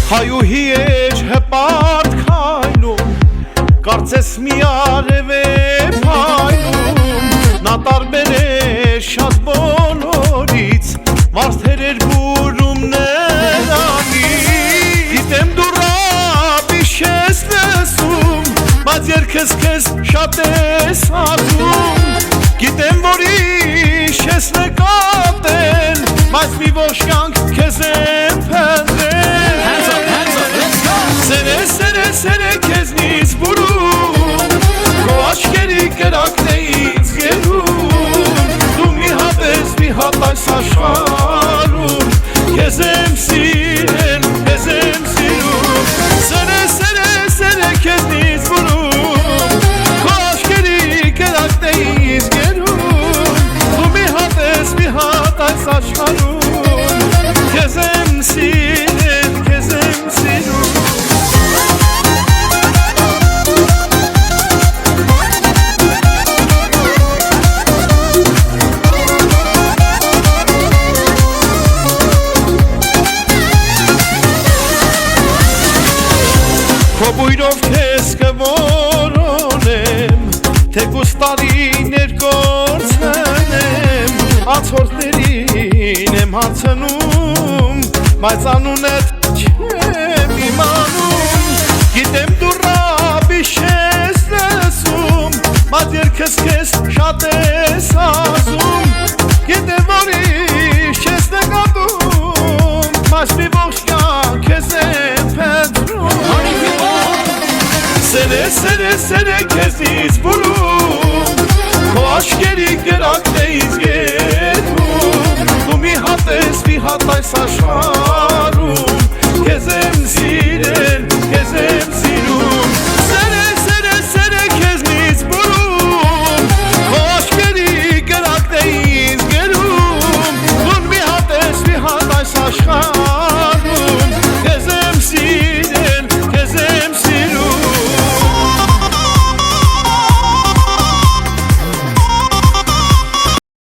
Հայուհի էր հպարտ քայլում, կարծես մի արև է փայլում, նա տարբեր էր շատ բոլորից, մարդեր էր բուրում նրանից։ Գիտեմ դու ռաբիշ ես լսում, բայց երգս քեզ շատ ես հազում, գիտեմ որ իշ ես նկատել, բայց մի ողջ կյանք քեզ եմ փնտրել։ Սերը քեզնից բուրում, քո աչքերի կրակն է ինձ գերում, դու մի հատ ես մի հատ այս աշխարհում, քեզ եմ սիրել, քեզ եմ սիրում։ Սերը քեզնից բուրում, քո աչքերի կրակն է ինձ գերում, դու մի հատ ես մի հատ այս աշխարհում, քեզ եմ սիրել, քեզ եմ սիրում։ Քո բույրով քեզ կորոնեմ, թեկուզ տարիներ կորցնեմ, անցորդներին եմ հարցնում, բայց անունդ չեմ իմանում։ Գիտեմ դու ռաբիշ ես լսում, բայց երգս քեզ շատ ես հազում, գիտեմ որ իշ ես նկատում, բայց մի ողջ կյանք քեզ եմ փնտրում։ Սերը քեզնից բուրում, քո աչքերի կրակն է ինձ գերում, դու մի հատ ես մի հատ այս աշխարհում,